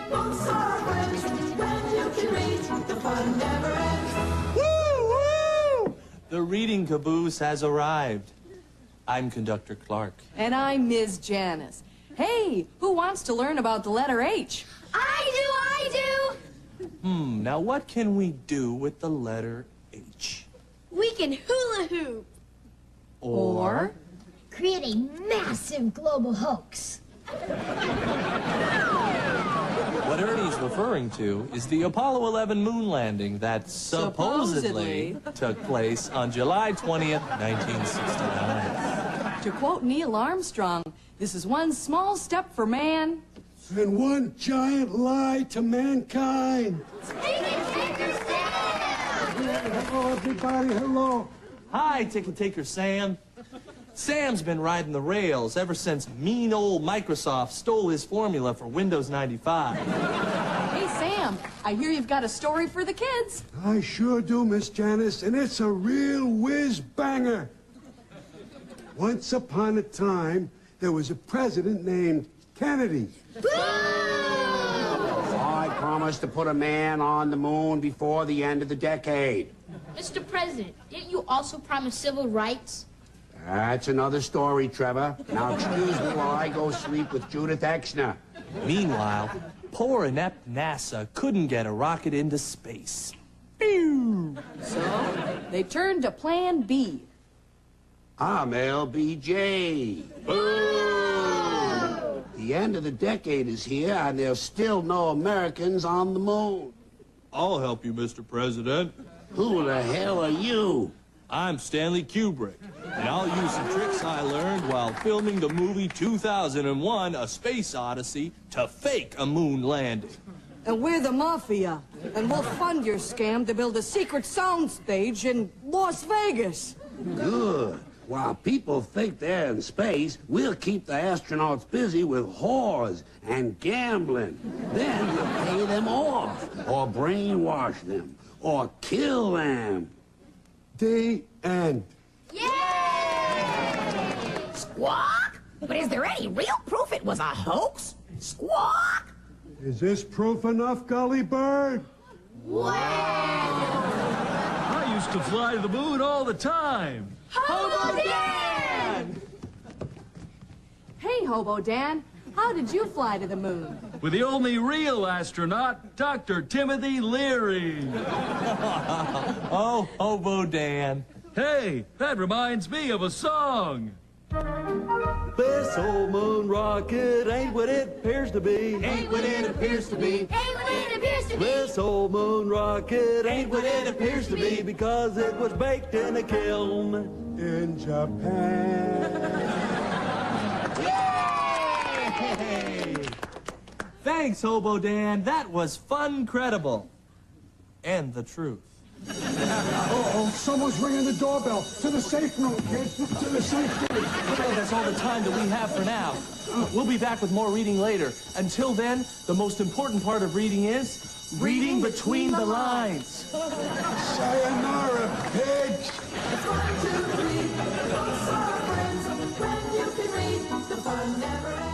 Books are friends. When you can read, the fun never ends. Woo, woo! The reading caboose has arrived. I'm Conductor Clark. And I'm Ms. Janice. Hey, who wants to learn about the letter H? I do! Now what can we do with the letter H? We can hula hoop. Or? Create a massive global hoax. What Ernie's referring to is the Apollo 11 moon landing that supposedly took place on July 20th, 1969. To quote Neil Armstrong, this is one small step for man. And one giant lie to mankind. Hello, everybody. Hello. Hi, Ticket-Taker Sam. Sam's been riding the rails ever since mean old Microsoft stole his formula for Windows 95. Hey, Sam, I hear you've got a story for the kids. I sure do, Miss Janice, and it's a real whiz-banger. Once upon a time, there was a president named Kennedy. I promised to put a man on the moon before the end of the decade. Mr. President, didn't you also promise civil rights? That's another story, Trevor. Now excuse me while I go sleep with Judith Exner. Meanwhile, poor inept NASA couldn't get a rocket into space. Pew! So they turned to Plan B. I'm LBJ. Boom! The end of the decade is here, and there's still no Americans on the moon. I'll help you, Mr. President. Who the hell are you? I'm Stanley Kubrick, and I'll use some tricks I learned while filming the movie 2001, A Space Odyssey, to fake a moon landing. And we're the Mafia, and we'll fund your scam to build a secret soundstage in Las Vegas. Good. While people think they're in space, we'll keep the astronauts busy with whores and gambling. Then we'll pay them off, or brainwash them, or kill them. The end. Yay! Squawk? But is there any real proof it was a hoax? Squawk! Is this proof enough, Gully Bird? I used to fly to the moon all the time. Hobo Dan! Hey, Hobo Dan, how did you fly to the moon? With the only real astronaut, Dr. Timothy Leary. Oh, Hobo Dan. Hey, that reminds me of a song. This old moon rocket ain't what it appears to be. Ain't what it appears to be. Ain't what it appears to be. This old moon rocket ain't what it appears to be because it was baked in a kiln In Japan. Yay! Thanks, Hobo Dan. That was fun, credible. And the truth. Uh-oh, someone's ringing the doorbell. To the safe room, kids. To the safe room. Well, that's all the time that we have for now. We'll be back with more reading later. Until then, the most important part of reading is reading between the lines. Sayonara, pigs. It's fun to read. Books are friends. When you can read, the fun never ends.